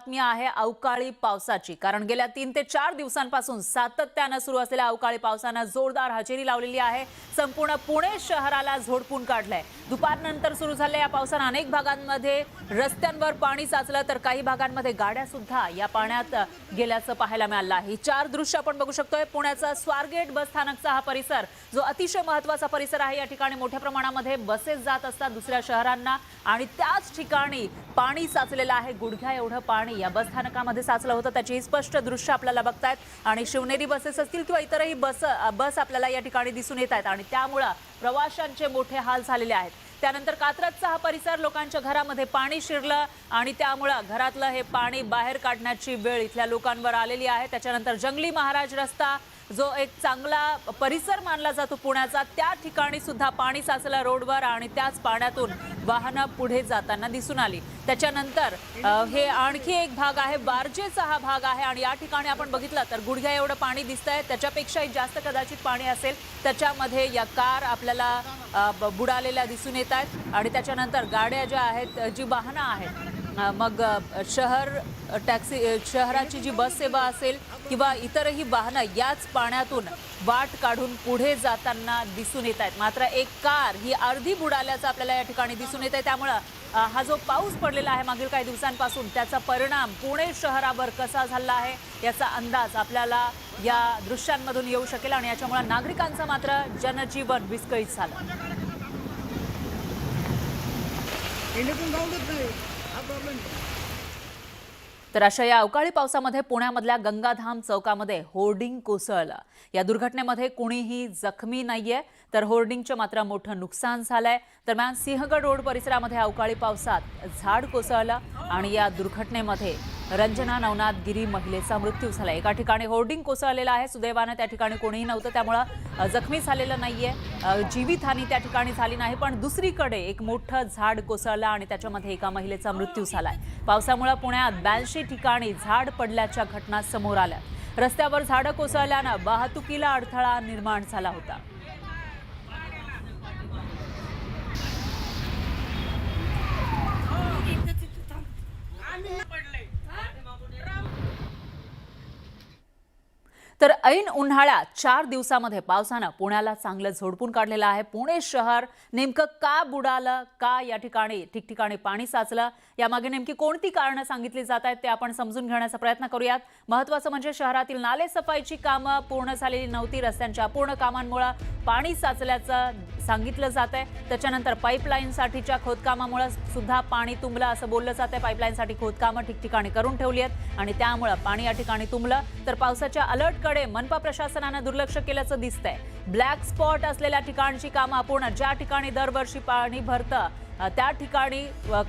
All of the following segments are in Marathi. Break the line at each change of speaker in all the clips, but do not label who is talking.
बातमी आहे अवकाळी पावसाची। कारण गेल्या 3 ते 4 दिवसांपासून सातत्याने सुरू असलेल्या अवकाळी पावसाने जोरदार हजेरी लावलेली आहे। संपूर्ण पुणे शहराला झोडपून काढलंय। दुपारनंतर सुरू झालेल्या या पावसाने अनेक भागांमध्ये रस्त्यांवर पाणी साचलं, तर काही भागांमध्ये गाड्या सुद्धा या पाण्यात गेल्याचं पाहायला मिळालं आहे। 4 दृश्य आपण बघू शकतोय। पुण्याचा स्वारगेट बस स्थानकचा हा परिसर जो अतिशय महत्त्वाचा परिसर आहे। या ठिकाणी मोठ्या प्रमाणामध्ये बसेस जात असतात दुसऱ्या शहरांना आणि त्याच ठिकाणी पाणी साचलेलं आहे। गुडघ्या एवढं पाणी या बस स्थानकामध्ये साचलं होतं। त्याची स्पष्ट दृश्य आपल्याला बघतायत आणि शिवनेरी बसेस असतील किंवा इतरही बस आपल्याला या ठिकाणी दिसून येत आहेत आणि त्यामुळे प्रवाशांचे मोठे हाल झालेले आहेत। त्यानंतर कात्रजचा हा परिसर लोकांच्या घरामध्ये पाणी शिरलं आणि त्यामुळे घरातलं हे पाणी बाहेर काढण्याची वेळ इथल्या लोकांवर आलेली आहे। त्याच्यानंतर जंगली महाराज रस्ता जो एक चांगला परिसर मानला जातो पुण्याचा, त्या ठिकाणी सुद्धा पाणी साचलं रोडवर आणि त्याच पाण्यातून वाहनं पुढे जाताना दिसून आली। त्याच्यानंतर हे आणखी एक भाग आहे, बारजेचा हा भाग आहे आणि या ठिकाणी आपण बघितलं तर गुडघ्या एवढं पाणी दिसतंय। त्याच्यापेक्षाही जास्त कदाचित पाणी असेल। त्याच्यामध्ये या कार आपल्याला बुडालेल्या दिसून येत आहेत आणि त्याच्यानंतर गाड्या ज्या आहेत, जी वाहनं आहेत, मग शहराची जी बस सेवा असेल किंवा इतरही वाहनं याच पाण्यातून वाट काढून पुढे जाताना दिसून येत आहेत। मात्र एक कार ही अर्धी बुडाल्याचं आपल्याला या ठिकाणी दिसून येत आहे। त्यामुळे हा जो पाऊस पडलेला आहे मागील काही दिवसांपासून, त्याचा परिणाम पुणे शहरावर कसा झाला आहे याचा अंदाज आपल्याला या दृश्यांमधून येऊ शकेल आणि याच्यामुळे नागरिकांचं मात्र जनजीवन विस्कळीत झालं। तर अशा या अवकाळी पावसामध्ये पुण्यामधल्या गंगाधाम चौकामध्ये होर्डिंग कोसळलं। या दुर्घटनेमध्ये कोणीही जखमी नाहीये, तर होर्डिंगचं मात्र मोठं नुकसान झालंय। दरम्यान सिंहगड रोड परिसरामध्ये अवकाळी पावसात झाड कोसळलं आणि या दुर्घटनेमध्ये रंजना नवनाथ गिरी महिलेचा मृत्यू झाला। एका ठिकाणी होर्डिंग कोसळलेला आहे, सुदैवाने त्या ठिकाणी कोणीही नव्हतं, त्यामुळे जखमी झालेलं नाहीये, जीवितहानी त्या ठिकाणी झाली नाही। पण दुसरीकडे एक मोठं झाड कोसळलं आणि त्याच्यामध्ये एका महिलेचा मृत्यू झालाय। पावसामुळे पुण्यात 82 ठिकाणी झाड पडल्याच्या घटना समोर आल्या। रस्त्यावर झाडं कोसळल्यानं वाहतुकीला अडथळा निर्माण झाला होता। तर ऐन उन्हाळ्यात 4 दिवसामध्ये पावसानं पुण्याला चांगलं झोडपून काढलेलं आहे। पुणे शहर नेमकं का बुडालं, का या ठिकाणी ठिकठिकाणी पाणी साचलं, यामागे नेमकी कोणती कारणं सांगितली जात आहेत ते आपण समजून घेण्याचा प्रयत्न करूयात। महत्त्वाचं म्हणजे शहरातील नाले सफाईची कामं पूर्ण झालेली नव्हती। रस्त्यांच्या अपूर्ण कामांमुळे पाणी साचल्याचं सांगितलं जात आहे। त्याच्यानंतर पाईपलाईनसाठीच्या खोदकामामुळे सुद्धा पाणी तुंबलं असं बोललं जात आहे। पाईपलाईनसाठी खोदकामं ठिकठिकाणी करून ठेवली आहेत आणि त्यामुळे पाणी या ठिकाणी तुंबलं। तर पावसाच्या अलर्टकडे मनपा प्रशासनाने दुर्लक्ष केल्याचं दिसतंय। ब्लॅक स्पॉट असलेल्या ठिकाणची कामं अपूर्ण, ज्या ठिकाणी दरवर्षी पाणी भरतं त्या ठिकाणी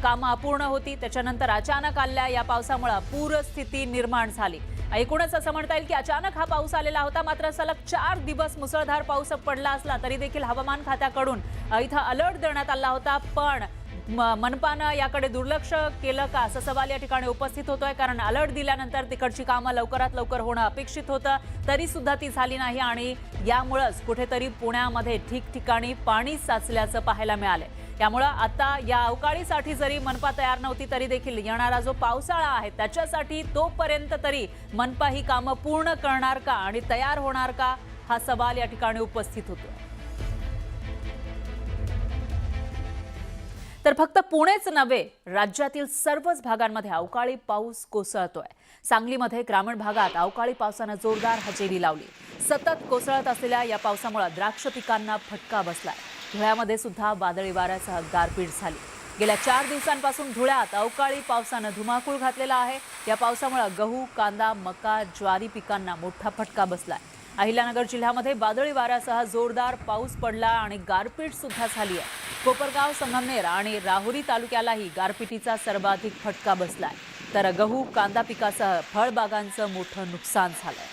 कामं अपूर्ण होती। त्याच्यानंतर अचानक आलेल्या या पावसामुळे पूरस्थिती निर्माण झाली। एकूणच असं म्हणता येईल की अचानक हा पाऊस आलेला होता, मात्र सलग 4 दिवस मुसळधार पाऊस पडला असला तरी देखील हवामान खात्याकडून इथं अलर्ट देण्यात आला होता। पण मनपानं याकडे दुर्लक्ष केलं का असा सवाल या ठिकाणी उपस्थित होतोय। कारण अलर्ट दिल्यानंतर तिकडची कामं लवकरात लवकर होणं अपेक्षित होतं, तरी सुद्धा ती झाली नाही आणि यामुळेच कुठेतरी पुण्यामध्ये ठिकठिकाणी पाणी साचल्याचं पाहायला मिळालंय। त्यामुळे आता या अवकाळीसाठी जरी मनपा तयार नव्हती तरी देखील येणारा जो पावसाळा आहे त्याच्यासाठी तोपर्यंत तरी मनपा ही कामं पूर्ण करणार का आणि तयार होणार का हा सवाल या ठिकाणी उपस्थित होतो। तर फक्त पुणेच नव्हे, राज्यातील सर्वच भागांमध्ये अवकाळी पाऊस कोसळतोय। सांगलीमध्ये ग्रामीण भागात अवकाळी पावसाने जोरदार हजेरी लावली। सतत कोसळत असलेल्या या पावसामुळे द्राक्ष पिकांना फटका बसलाय। धुळ्यामध्ये सुद्धा वादळी वाऱ्यासह गारपीट झाली। गेल्या 4 दिवसांपासून धुळ्यात अवकाळी पावसाने धुमाकूळ घातलेला आहे। या पावसामुळे गहू, कांदा, मका, ज्वारी पिकांना मोठा फटका बसलाय। अहिल्यानगर जिल्ह्यामध्ये वादळी वाऱ्यासह जोरदार पाऊस पडला आणि गारपीट सुद्धा झाली आहे। कोपरगाव, संगमनेर आणि राहुरी तालुक्यालाही गारपिटीचा सर्वाधिक फटका बसलाय। तर गहू, कांदा पिकासह फळबागांचं मोठं नुकसान झालंय।